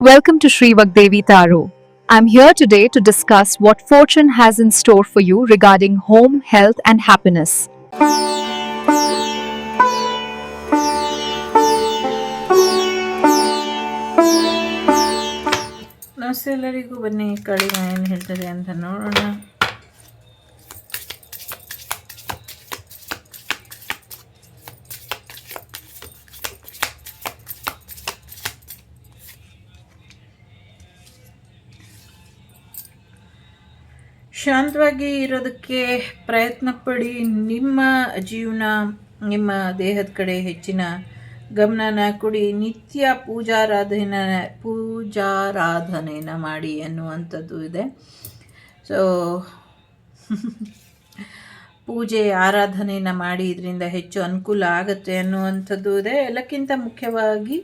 Welcome to Sri Vagdevi Taro. I'm here today to discuss what fortune has in store for you regarding home, health, and happiness. ನಮಸ್ತೆ ಎಲ್ಲರಿಗೂ. ಬನ್ನಿ ಕಡಿಮೆ ಏನು ಹೇಳ್ತದೆ ಅಂತ ನೋಡೋಣ. ಶಾಂತವಾಗಿ ಇರೋದಕ್ಕೆ ಪ್ರಯತ್ನ ಪಡಿ. ನಿಮ್ಮ ಜೀವನ, ನಿಮ್ಮ ದೇಹದ ಕಡೆ ಹೆಚ್ಚಿನ ಗಮನನ ಕೊಡಿ. ನಿತ್ಯ ಪೂಜಾರಾಧನೆನ ಮಾಡಿ ಅನ್ನುವಂಥದ್ದು ಇದೆ. ಸೊ ಪೂಜೆ ಆರಾಧನೆಯನ್ನು ಮಾಡಿ ಇದರಿಂದ ಹೆಚ್ಚು ಅನುಕೂಲ ಆಗುತ್ತೆ ಅನ್ನುವಂಥದ್ದು ಇದೆ. ಎಲ್ಲಕ್ಕಿಂತ ಮುಖ್ಯವಾಗಿ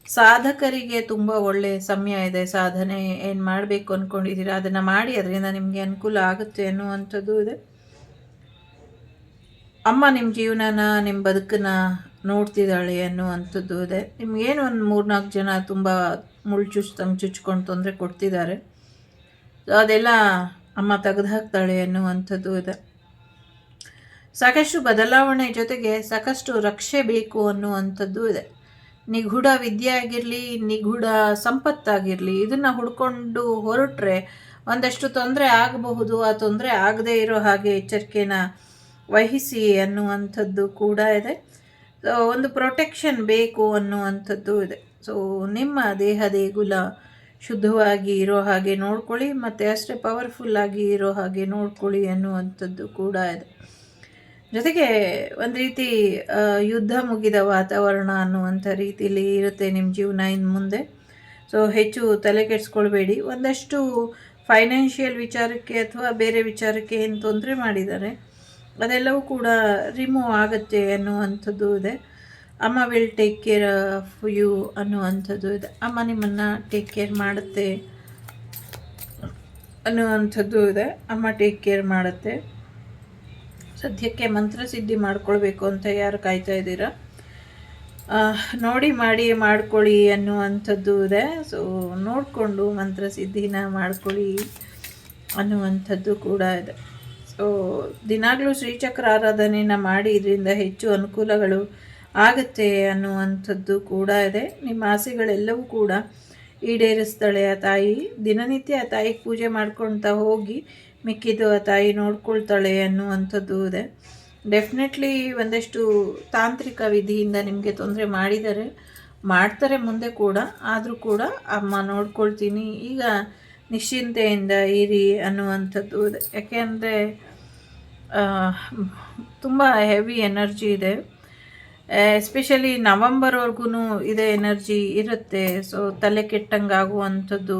ಸಾಧಕರಿಗೆ ತುಂಬ ಒಳ್ಳೆಯ ಸಮಯ ಇದೆ. ಸಾಧನೆ ಏನು ಮಾಡಬೇಕು ಅಂದ್ಕೊಂಡಿದ್ದೀರಾ ಅದನ್ನು ಮಾಡಿ, ಅದರಿಂದ ನಿಮಗೆ ಅನುಕೂಲ ಆಗುತ್ತೆ ಅನ್ನುವಂಥದ್ದು ಇದೆ. ಅಮ್ಮ ನಿಮ್ಮ ಜೀವನನ, ನಿಮ್ಮ ಬದುಕನ್ನು ನೋಡ್ತಿದ್ದಾಳೆ ಅನ್ನುವಂಥದ್ದು ಇದೆ. ನಿಮಗೇನು ಒಂದು 3-4 ಜನ ತುಂಬ ಚುಚ್ಕೊಂಡು ತೊಂದರೆ ಕೊಡ್ತಿದ್ದಾರೆ, ಅದೆಲ್ಲ ಅಮ್ಮ ತೆಗೆದು ಹಾಕ್ತಾಳೆ ಅನ್ನುವಂಥದ್ದು ಇದೆ. ಸಾಕಷ್ಟು ಬದಲಾವಣೆ ಜೊತೆಗೆ ಸಾಕಷ್ಟು ರಕ್ಷೆ ಬೇಕು ಅನ್ನುವಂಥದ್ದು ಇದೆ. ನಿಗೂಢ ವಿದ್ಯೆ ಆಗಿರಲಿ, ನಿಗೂಢ ಸಂಪತ್ತಾಗಿರಲಿ, ಇದನ್ನು ಹುಡ್ಕೊಂಡು ಹೊರಟ್ರೆ ಒಂದಷ್ಟು ತೊಂದರೆ ಆಗಬಹುದು. ಆ ತೊಂದರೆ ಆಗದೇ ಇರೋ ಹಾಗೆ ಎಚ್ಚರಿಕೆನ ವಹಿಸಿ ಅನ್ನುವಂಥದ್ದು ಕೂಡ ಇದೆ. ಸೊ ಒಂದು ಪ್ರೊಟೆಕ್ಷನ್ ಬೇಕು ಅನ್ನುವಂಥದ್ದು ಇದೆ. ಸೊ ನಿಮ್ಮ ದೇಹ ದೇಗುಲ ಶುದ್ಧವಾಗಿ ಇರೋ ಹಾಗೆ ನೋಡ್ಕೊಳ್ಳಿ, ಮತ್ತು ಅಷ್ಟೇ ಪವರ್ಫುಲ್ಲಾಗಿ ಇರೋ ಹಾಗೆ ನೋಡ್ಕೊಳ್ಳಿ ಅನ್ನುವಂಥದ್ದು ಕೂಡ ಇದೆ. ಜೊತೆಗೆ ಒಂದು ರೀತಿ ಯುದ್ಧ ಮುಗಿದ ವಾತಾವರಣ ಅನ್ನುವಂಥ ರೀತಿಯಲ್ಲಿ ಇರುತ್ತೆ ನಿಮ್ಮ ಜೀವನ ಇನ್ನು ಮುಂದೆ. ಸೊ ಹೆಚ್ಚು ತಲೆ ಕೆಡಿಸ್ಕೊಳ್ಬೇಡಿ. ಒಂದಷ್ಟು ಫೈನಾನ್ಷಿಯಲ್ ವಿಚಾರಕ್ಕೆ ಅಥವಾ ಬೇರೆ ವಿಚಾರಕ್ಕೆ ಏನು ತೊಂದರೆ ಮಾಡಿದ್ದಾರೆ ಅದೆಲ್ಲವೂ ಕೂಡ ರಿಮೂವ್ ಆಗುತ್ತೆ ಅನ್ನುವಂಥದ್ದು ಇದೆ. ಅಮ್ಮ will take care of you ಅನ್ನುವಂಥದ್ದು ಇದೆ. ಅಮ್ಮ ನಿಮ್ಮನ್ನು ಟೇಕ್ ಕೇರ್ ಮಾಡುತ್ತೆ ಅನ್ನುವಂಥದ್ದು ಇದೆ. ಅಮ್ಮ ಟೇಕ್ ಕೇರ್ ಮಾಡುತ್ತೆ. ಸದ್ಯಕ್ಕೆ ಮಂತ್ರಸಿದ್ಧಿ ಮಾಡ್ಕೊಳ್ಬೇಕು ಅಂತ ಯಾರು ಕಾಯ್ತಾ ಇದ್ದೀರಾ, ನೋಡಿ ಮಾಡಿ ಮಾಡ್ಕೊಳ್ಳಿ ಅನ್ನುವಂಥದ್ದು ಇದೆ. ಸೊ ನೋಡಿಕೊಂಡು ಮಂತ್ರಸಿದ್ಧಿನ ಮಾಡ್ಕೊಳ್ಳಿ ಅನ್ನುವಂಥದ್ದು ಕೂಡ ಇದೆ. ಸೊ ದಿನಾಗಲೂ ಶ್ರೀಚಕ್ರ ಆರಾಧನೆಯನ್ನು ಮಾಡಿ, ಇದರಿಂದ ಹೆಚ್ಚು ಅನುಕೂಲಗಳು ಆಗುತ್ತೆ ಅನ್ನುವಂಥದ್ದು ಕೂಡ ಇದೆ. ನಿಮ್ಮ ಆಸೆಗಳೆಲ್ಲವೂ ಕೂಡ ಈಡೇರಿಸ್ತಾಳೆ ಆ ತಾಯಿ. ದಿನನಿತ್ಯ ಆ ತಾಯಿಗೆ ಪೂಜೆ ಮಾಡ್ಕೊಳ್ತಾ ಹೋಗಿ, ಮಿಕ್ಕಿದ್ದು ಆ ತಾಯಿ ನೋಡ್ಕೊಳ್ತಾಳೆ ಅನ್ನುವಂಥದ್ದು ಇದೆ. ಡೆಫಿನೆಟ್ಲಿ ಒಂದಷ್ಟು ತಾಂತ್ರಿಕ ವಿಧಿಯಿಂದ ನಿಮಗೆ ತೊಂದರೆ ಮಾಡ್ತಾರೆ ಮುಂದೆ ಕೂಡ. ಆದರೂ ಕೂಡ ಅಮ್ಮ ನೋಡ್ಕೊಳ್ತೀನಿ, ಈಗ ನಿಶ್ಚಿಂತೆಯಿಂದ ಇರಿ ಅನ್ನುವಂಥದ್ದು ಇದೆ. ಯಾಕೆಂದರೆ ತುಂಬ ಹೆವಿ ಎನರ್ಜಿ ಇದೆ. ಎಸ್ಪೆಷಲಿ ನವಂಬರ್ವರೆಗೂ ಇದೇ ಎನರ್ಜಿ ಇರುತ್ತೆ. ಸೊ ತಲೆ ಕೆಟ್ಟಂಗೆ ಆಗುವಂಥದ್ದು,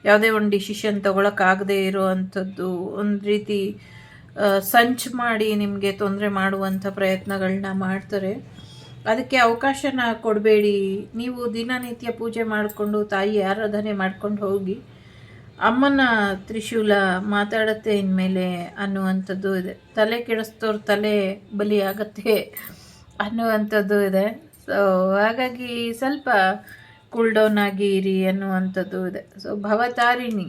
ಯಾವುದೇ ಒಂದು ಡಿಸಿಷನ್ ತೊಗೊಳಕ್ಕಾಗದೇ ಇರೋವಂಥದ್ದು, ಒಂದು ರೀತಿ ಸಂಚು ಮಾಡಿ ನಿಮಗೆ ತೊಂದರೆ ಮಾಡುವಂಥ ಪ್ರಯತ್ನಗಳನ್ನ ಮಾಡ್ತಾರೆ. ಅದಕ್ಕೆ ಅವಕಾಶನ ಕೊಡಬೇಡಿ. ನೀವು ದಿನನಿತ್ಯ ಪೂಜೆ ಮಾಡಿಕೊಂಡು ತಾಯಿ ಆರಾಧನೆ ಮಾಡ್ಕೊಂಡು ಹೋಗಿ, ಅಮ್ಮನ ತ್ರಿಶೂಲ ಮಾತಾಡುತ್ತೆ ಇನ್ಮೇಲೆ ಅನ್ನುವಂಥದ್ದು ಇದೆ. ತಲೆ ಕೆಡಿಸ್ತೋರು ತಲೆ ಬಲಿ ಆಗತ್ತೆ ಅನ್ನುವಂಥದ್ದು ಇದೆ. ಸೊ ಹಾಗಾಗಿ ಸ್ವಲ್ಪ ಕೂಲ್ ಡೌನ್ ಆಗಿ ಇರಿ ಅನ್ನುವಂಥದ್ದು ಇದೆ. ಸೊ ಭವತಾರಿಣಿ,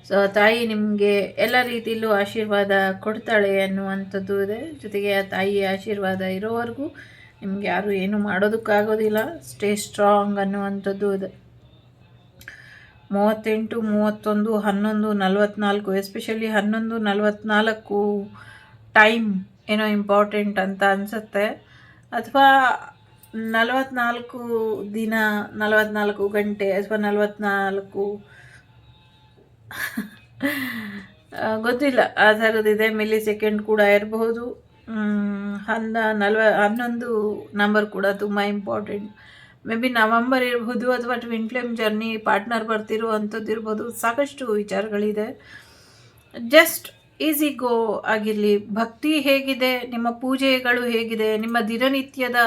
ಸೊ ತಾಯಿ ನಿಮಗೆ ಎಲ್ಲ ರೀತಿಯಲ್ಲೂ ಆಶೀರ್ವಾದ ಕೊಡ್ತಾಳೆ ಅನ್ನುವಂಥದ್ದು ಇದೆ. ಜೊತೆಗೆ ಆ ತಾಯಿಯ ಆಶೀರ್ವಾದ ಇರೋವರೆಗೂ ನಿಮ್ಗೆ ಯಾರು ಏನು ಮಾಡೋದಕ್ಕಾಗೋದಿಲ್ಲ. ಸ್ಟೇ ಸ್ಟ್ರಾಂಗ್ ಅನ್ನುವಂಥದ್ದು ಇದೆ. 38, 31, 11:44, ಎಸ್ಪೆಷಲಿ 11:44 ಟೈಮ್ ಏನೋ ಇಂಪಾರ್ಟೆಂಟ್ ಅಂತ ಅನಿಸುತ್ತೆ. ಅಥವಾ 44 ದಿನ, 44 ಗಂಟೆ ಅಥವಾ 44 ಗೊತ್ತಿಲ್ಲ, ಆ ಥರದ್ದಿದೆ. ಮಿಲಿ ಸೆಕೆಂಡ್ ಕೂಡ ಇರಬಹುದು. 11 ನಂಬರ್ ಕೂಡ ತುಂಬ ಇಂಪಾರ್ಟೆಂಟ್. ಮೇ ಬಿ ನವಂಬರ್ ಇರ್ಬೋದು, ಅಥವಾ ಟ್ವಿನ್ ಫ್ಲೇಮ್ ಜರ್ನಿ ಪಾರ್ಟ್ನರ್ ಬರ್ತಿರೋ ಅಂಥದ್ದು ಇರ್ಬೋದು. ಸಾಕಷ್ಟು ವಿಚಾರಗಳಿದೆ. ಜಸ್ಟ್ ಈಸಿ ಗೋ ಆಗಿರಲಿ. ಭಕ್ತಿ ಹೇಗಿದೆ, ನಿಮ್ಮ ಪೂಜೆಗಳು ಹೇಗಿದೆ, ನಿಮ್ಮ ದಿನನಿತ್ಯದ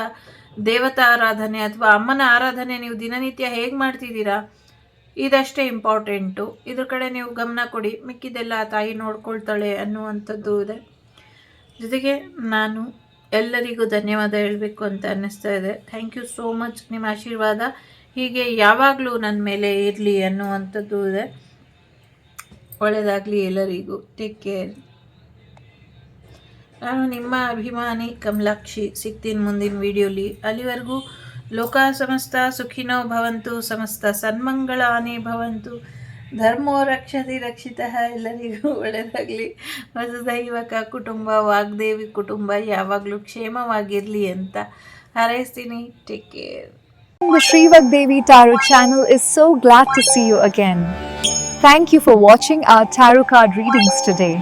ದೇವತಾ ಆರಾಧನೆ ಅಥವಾ ಅಮ್ಮನ ಆರಾಧನೆ ನೀವು ದಿನನಿತ್ಯ ಹೇಗೆ ಮಾಡ್ತಿದ್ದೀರಾ, ಇದಷ್ಟೇ ಇಂಪಾರ್ಟೆಂಟು. ಇದ್ರ ಕಡೆ ನೀವು ಗಮನ ಕೊಡಿ, ಮಿಕ್ಕಿದೆಲ್ಲ ತಾಯಿ ನೋಡ್ಕೊಳ್ತಾಳೆ ಅನ್ನುವಂಥದ್ದು ಇದೆ. ಜೊತೆಗೆ ನಾನು ಎಲ್ಲರಿಗೂ ಧನ್ಯವಾದ ಹೇಳಬೇಕು ಅಂತ ಅನ್ನಿಸ್ತಾ ಇದೆ. Thank you so much. ನಿಮ್ಮ ಆಶೀರ್ವಾದ ಹೀಗೆ ಯಾವಾಗಲೂ ನನ್ನ ಮೇಲೆ ಇರಲಿ ಅನ್ನುವಂಥದ್ದು ಇದೆ. ಒಳ್ಳೆಯದಾಗಲಿ ಎಲ್ಲರಿಗೂ. Take care. ನಾನು ನಿಮ್ಮ ಅಭಿಮಾನಿ ಕಮಲಾಕ್ಷಿ. ಸಿಗ್ತೀನಿ ಮುಂದಿನ ವಿಡಿಯೋಲಿ. ಅಲ್ಲಿವರೆಗೂ ಲೋಕ ಸಮಸ್ತ ಸುಖಿನೋ ಭವಂತು, ಸಮಸ್ತ ಸನ್ಮಂಗಳಾನಿ ಭವಂತು, ಧರ್ಮೋ ರಕ್ಷತಿ ರಕ್ಷಿತಃ. ಎಲ್ಲರಿಗೂ ಒಳ್ಳೆಯದಾಗಲಿ. ವಸುದೈವಕ ಕುಟುಂಬ, ವಾಗ್ದೇವಿ ಕುಟುಂಬ ಯಾವಾಗಲೂ ಕ್ಷೇಮವಾಗಿರಲಿ ಅಂತ ಹಾರೈಸ್ತೀನಿ. Take care. The Shrivak Devi Tarot channel is so glad to see you again. Thank you for watching our tarot card readings today.